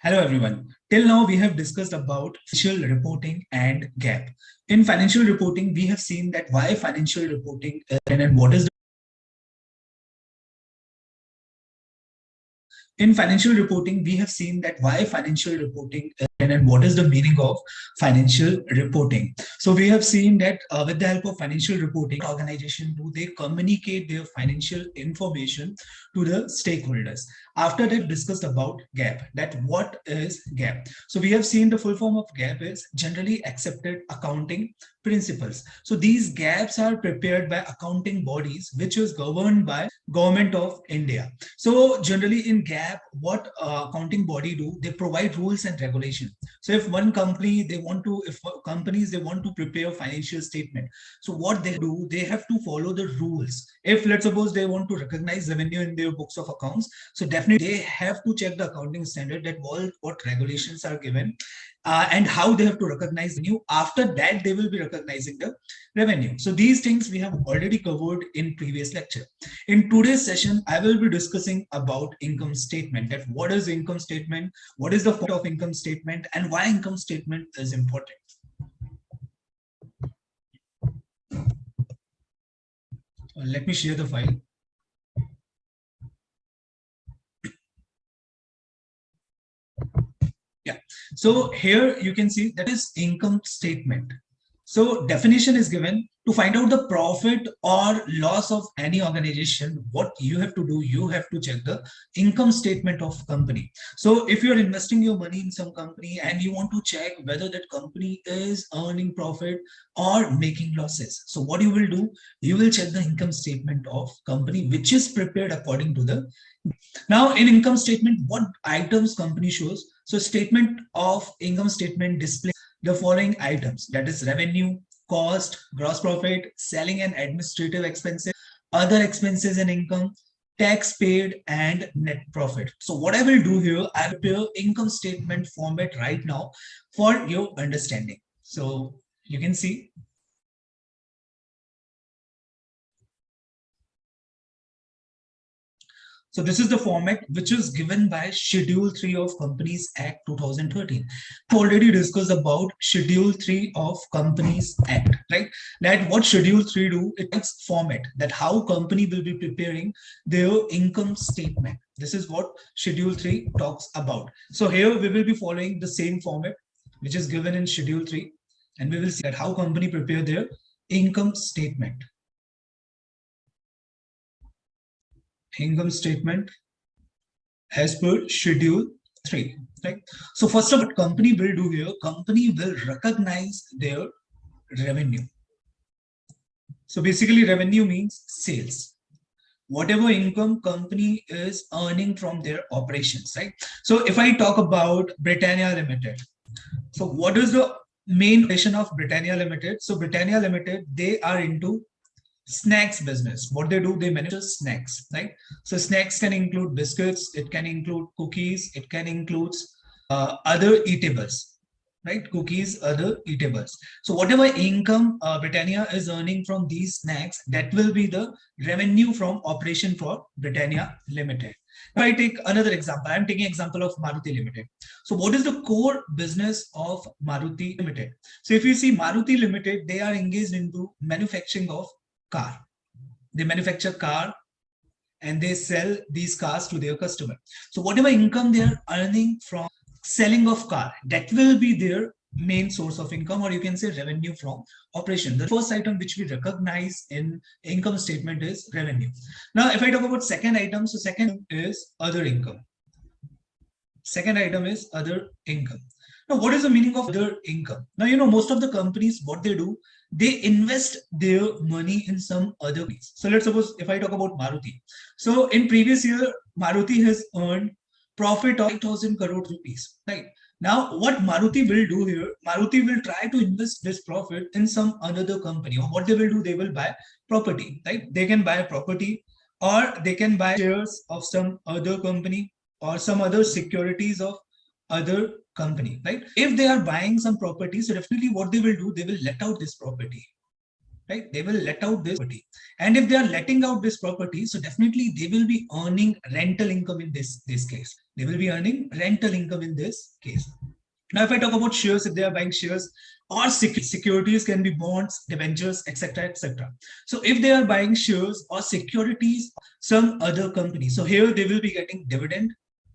Hello everyone. Till now we have discussed about financial reporting and gap. In financial reporting, we have seen that why financial reporting and what is in financial reporting, we have seen that why financial reporting and what is the meaning of financial reporting. So we have seen that with the help of financial reporting, organization do they communicate their financial information to the stakeholders. After that, discussed about gap. That what is gap? So we have seen the full form of gap is generally accepted accounting principles. So these gaps are prepared by accounting bodies, which is governed by Government of India. So generally in gap, what accounting body do, they provide rules and regulation. So if one company they want to, if companies they want to prepare financial statement, so what they do, they have to follow the rules. If let's suppose they want to recognize revenue in their books of accounts, so definitely they have to check the accounting standard that what regulations are given and how they have to recognize revenue. After that, they will be recognizing the revenue. So these things we have already covered in previous lecture. In today's session, I will be discussing about income statement. That what is income statement, what is the format of income statement, and why income statement is important. Let me share the file. Yeah. So here you can see that is income statement. So definition is given to find out the profit or loss of any organization. What you have to do, you have to check the income statement of company. So if you're investing your money in some company and you want to check whether that company is earning profit or making losses. So what you will do, you will check the income statement of company, which is prepared according to the. Now in income statement, what items company shows? So statement of income statement displays the following items, that is revenue, cost, gross profit, selling and administrative expenses, other expenses and income, tax paid, and net profit. So what I will do here, I will prepare income statement format right now for your understanding. So you can see. So this is the format which is given by Schedule 3 of Companies Act 2013. I've already discussed about Schedule 3 of Companies Act, right? That what Schedule 3 do, it's format that how company will be preparing their income statement. This is what Schedule 3 talks about. So here we will be following the same format which is given in Schedule 3, and we will see that how company prepare their income statement. Income statement as per Schedule 3, right? So first of all, what company will do here, company will recognize their revenue. So basically revenue means sales. Whatever income company is earning from their operations, right? So if I talk about Britannia Limited, so what is the main operation of Britannia Limited? So Britannia Limited, they are into snacks business. What they do, they manufacture snacks, right? So snacks can include biscuits, it can include cookies, it can include other eatables, right? Cookies, other eatables. So whatever income Britannia is earning from these snacks, that will be the revenue from operation for Britannia Limited. If I take another example, I'm taking example of Maruti Limited. So what is the core business of Maruti Limited? So if you see Maruti Limited, they are engaged into manufacturing of car. They manufacture car and they sell these cars to their customer. So whatever income they are earning from selling of car, that will be their main source of income, or you can say revenue from operation. The first item which we recognize in income statement is revenue. Now if I talk about second item, so second is other income. Second item is other income. Now, what is the meaning of other income? Now, most of the companies, what they do, they invest their money in some other ways. So let's suppose if I talk about Maruti. So in previous year, Maruti has earned profit of 5,000 crore rupees, right? Now, what Maruti will do here, Maruti will try to invest this profit in some another company. Or what they will do, they will buy property, right? They can buy property or they can buy shares of some other company or some other securities of other company, right? If they are buying some property, so definitely what they will do, they will let out this property, right? They will let out this property. And if they are letting out this property, so definitely they will be earning rental income in this case. They will be earning rental income in this case. Now, if I talk about shares, if they are buying shares or securities, can be bonds, debentures, etc., etc. So if they are buying shares or securities, some other company, so here they will be getting dividend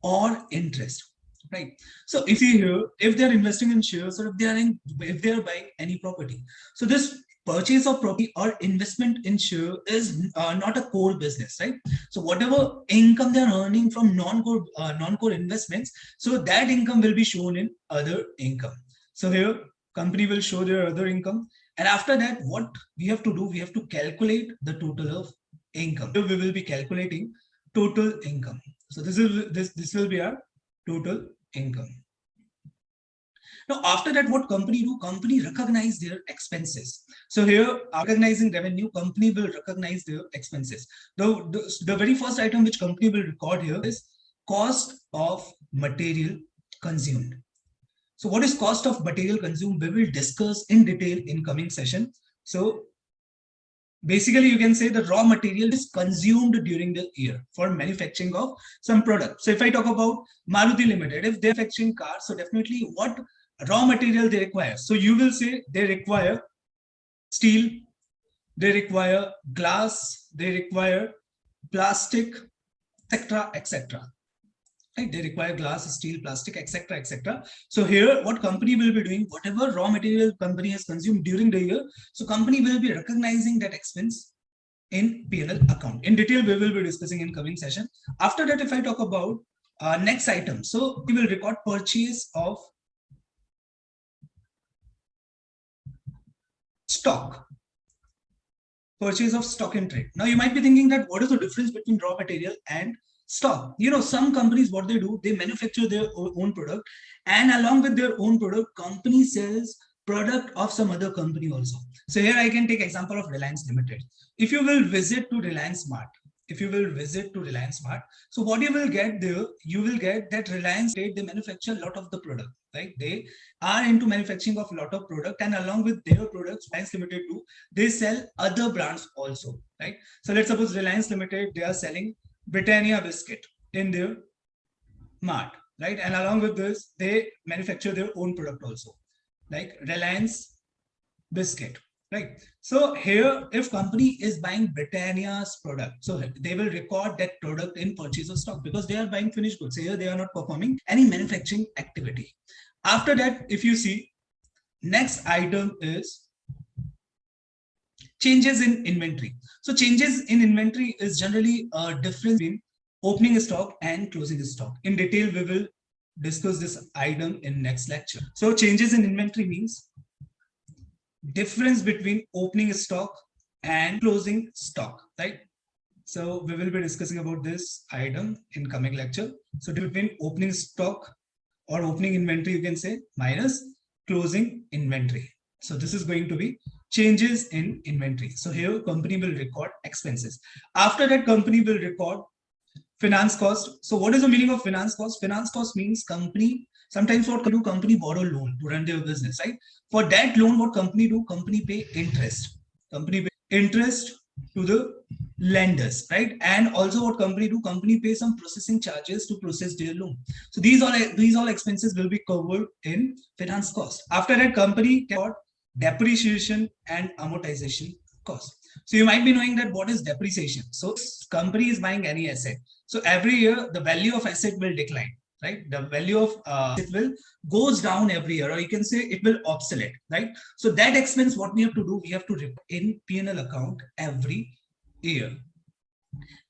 or interest, right? So if you here, if they are investing in shares or if they are buying any property, so this purchase of property or investment in share is not a core business, right? So whatever income they are earning from non-core investments, so that income will be shown in other income. So here company will show their other income, and after that what we have to do, we have to calculate the total of income. Here we will be calculating total income. So this will be our total income. Now, after that, what company do? Company recognize their expenses. So here, recognizing revenue, company will recognize their expenses. The very first item which company will record here is cost of material consumed. So what is cost of material consumed? We will discuss in detail in coming session. So basically, you can say the raw material is consumed during the year for manufacturing of some product. So if I talk about Maruti Limited, if they're manufacturing cars, so definitely what raw material they require. So you will say they require steel, they require glass, they require plastic, etc., etc. Right? They require glass, steel, plastic, etc., etc. So here, what company will be doing, whatever raw material company has consumed during the year, so company will be recognizing that expense in P&L account. In detail, we will be discussing in coming session. After that, if I talk about next item, so we will record purchase of stock. Purchase of stock in trade. Now you might be thinking that what is the difference between raw material and stock? You know, some companies, what they do, they manufacture their own product, and along with their own product, company sells product of some other company also. So here I can take example of Reliance Limited. If you will visit to Reliance Mart, so what you will get there, you will get that Reliance, they manufacture a lot of the product, right? They are into manufacturing of a lot of product, and along with their products, Reliance Limited do, they sell other brands also, right? So let's suppose Reliance Limited, they are selling Britannia biscuit in their mart, right? And along with this, they manufacture their own product also, like Reliance biscuit, right? So here, if company is buying Britannia's product, so they will record that product in purchase of stock because they are buying finished goods. Here they are not performing any manufacturing activity. After that, if you see, next item is changes in inventory. So changes in inventory is generally a difference between opening stock and closing stock. In detail, we will discuss this item in next lecture. So changes in inventory means difference between opening stock and closing stock, right? So we will be discussing about this item in coming lecture. So between opening stock or opening inventory, you can say, minus closing inventory. So this is going to be changes in inventory. So here company will record expenses. After that, company will record finance cost. So what is the meaning of finance cost? Finance cost means company, sometimes what do company borrow loan to run their business, right? For that loan, what company do? Company pay interest. Company pay interest to the lenders, right? And also what company do? Company pay some processing charges to process their loan. So these all expenses will be covered in finance cost. After that, company got depreciation and amortization cost. So you might be knowing that what is depreciation. So company is buying any asset. So every year the value of asset will decline, right? The value of it will goes down every year, or you can say it will obsolete, right? So that expense, what we have to do, we have to report in P&L account every year.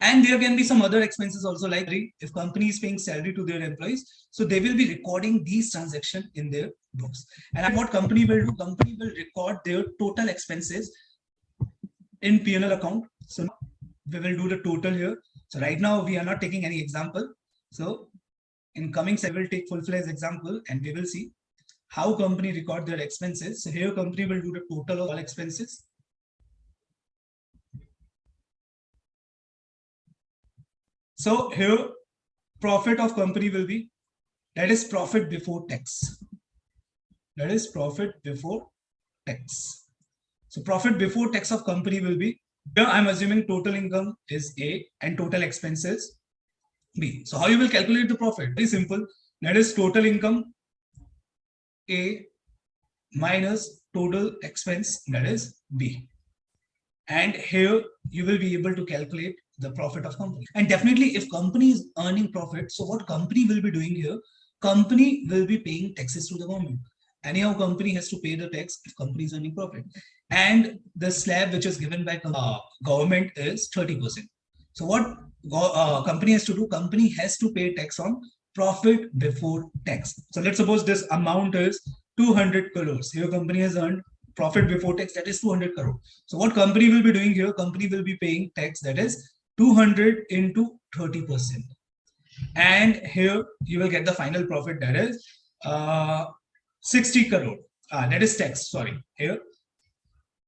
And there can be some other expenses also, like if company is paying salary to their employees, so they will be recording these transactions in their books. And what company will do, company will record their total expenses in P&L account. So we will do the total here. So right now we are not taking any example. So in coming, I will take full-fledged example and we will see how company record their expenses. So here company will do the total of all expenses. So here profit of company will be, that is profit before tax. That is profit before tax. So profit before tax of company will be, here I'm assuming total income is A and total expenses B. So how you will calculate the profit? Very simple. That is total income A minus total expense, that is B. And here you will be able to calculate the profit of company. And definitely if company is earning profit, so what company will be doing here? Company will be paying taxes to the government. Anyhow, company has to pay the tax if company is earning profit. And the slab which is given by government is 30%. So what company has to do? Company has to pay tax on profit before tax. So let's suppose this amount is 200 crores. Here company has earned profit before tax, that is 200 crore. So what company will be doing here? Company will be paying tax, that is 200 into 30%. And here you will get the final profit, that is 60 crore. That is tax, sorry. Here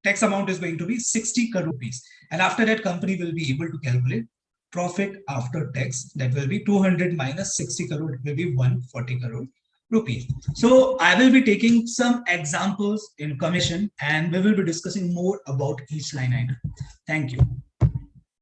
tax amount is going to be 60 crore rupees. And after that, company will be able to calculate profit after tax. That will be 200 minus 60 crore, it will be 140 crore rupees. So I will be taking some examples in commission and we will be discussing more about each line item. Thank you.